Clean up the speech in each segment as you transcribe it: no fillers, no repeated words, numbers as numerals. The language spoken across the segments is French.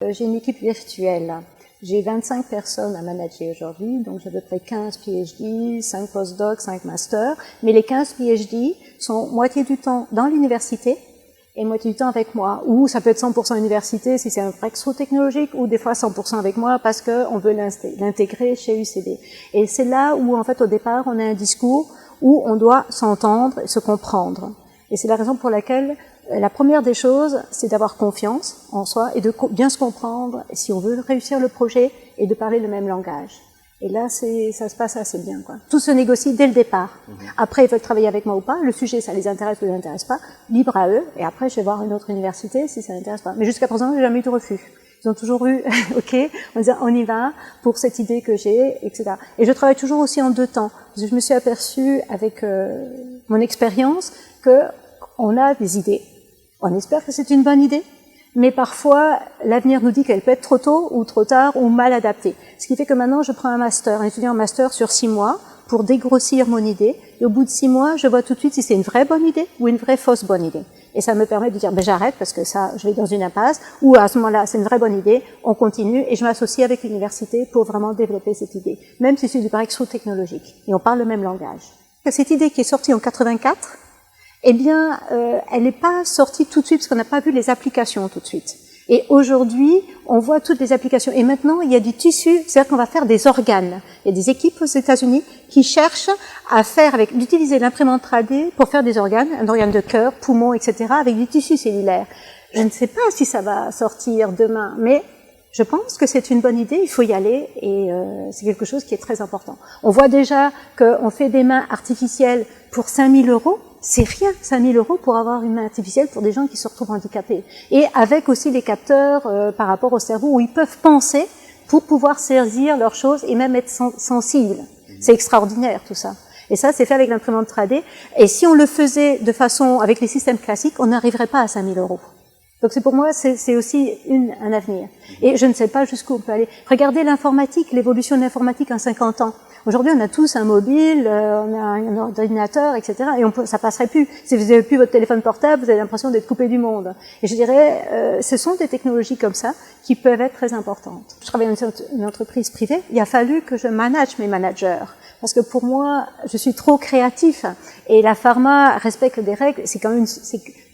J'ai une équipe virtuelle. J'ai 25 personnes à manager aujourd'hui, donc j'ai à peu près 15 PhD, 5 postdocs, 5 masters. Mais les 15 PhD sont moitié du temps dans l'université et moitié du temps avec moi. Ou ça peut être 100% université si c'est un breakthrough technologique, ou des fois 100% avec moi parce qu'on veut l'intégrer chez UCB. Et c'est là où, en fait, au départ, on a un discours où on doit s'entendre et se comprendre. Et c'est la raison pour laquelle la première des choses, c'est d'avoir confiance en soi et de bien se comprendre si on veut réussir le projet et de parler le même langage. Et là, ça se passe assez bien, quoi. Tout se négocie dès le départ. Après, ils veulent travailler avec moi ou pas. Le sujet, ça les intéresse ou les intéresse pas. Libre à eux. Et après, je vais voir une autre université si ça les intéresse pas. Mais jusqu'à présent, j'ai jamais eu de refus. Ils ont toujours eu, OK, on disait, on y va pour cette idée que j'ai, etc. Et je travaille toujours aussi en 2 temps. Parce que je me suis aperçue avec mon expérience que on a des idées. On espère que c'est une bonne idée, mais parfois, l'avenir nous dit qu'elle peut être trop tôt ou trop tard ou mal adaptée. Ce qui fait que maintenant, je prends un étudiant en master sur 6 mois pour dégrossir mon idée. Et au bout de 6 mois, je vois tout de suite si c'est une vraie bonne idée ou une vraie fausse bonne idée. Et ça me permet de dire, ben j'arrête parce que ça, je vais dans une impasse, ou à ce moment-là, c'est une vraie bonne idée, on continue, et je m'associe avec l'université pour vraiment développer cette idée. Même si c'est du breakthrough technologique. Et on parle le même langage. Cette idée qui est sortie en 84, eh bien, elle n'est pas sortie tout de suite parce qu'on n'a pas vu les applications tout de suite. Et aujourd'hui, on voit toutes les applications. Et maintenant, il y a du tissu, c'est-à-dire qu'on va faire des organes. Il y a des équipes aux États-Unis qui cherchent à faire d'utiliser l'imprimante 3D pour faire des organes, un organe de cœur, poumon, etc., avec du tissu cellulaire. Je ne sais pas si ça va sortir demain, mais je pense que c'est une bonne idée, il faut y aller, et c'est quelque chose qui est très important. On voit déjà qu'on fait des mains artificielles pour 5 000 €. C'est rien, 5 000 € pour avoir une main artificielle pour des gens qui se retrouvent handicapés. Et avec aussi les capteurs par rapport au cerveau où ils peuvent penser pour pouvoir saisir leurs choses et même être sensibles. C'est extraordinaire tout ça. Et ça, c'est fait avec l'imprimante 3D. Et si on le faisait de façon avec les systèmes classiques, on n'arriverait pas à 5 000 €. Donc c'est pour moi, c'est aussi un avenir. Et je ne sais pas jusqu'où on peut aller. Regardez l'informatique, l'évolution de l'informatique en 50 ans. Aujourd'hui, on a tous un mobile, on a un ordinateur, etc. Et ça passerait plus. Si vous n'avez plus votre téléphone portable, vous avez l'impression d'être coupé du monde. Et je dirais, ce sont des technologies comme ça qui peuvent être très importantes. Je travaille dans une entreprise privée. Il a fallu que je manage mes managers. Parce que pour moi, je suis trop créatif. Et la pharma respecte des règles. C'est quand même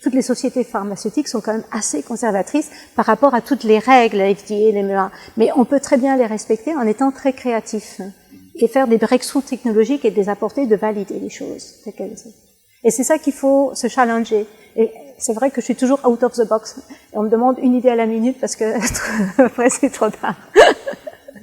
toutes les sociétés pharmaceutiques sont quand même assez conservatrices par rapport à toutes les règles, la FDA, l'EMEA. Mais on peut très bien les respecter en étant très créatif. Et faire des breakthroughs technologiques et de les apporter, de valider les choses. Et c'est ça qu'il faut se challenger. Et c'est vrai que je suis toujours out of the box. Et on me demande une idée à la minute parce que après c'est trop tard.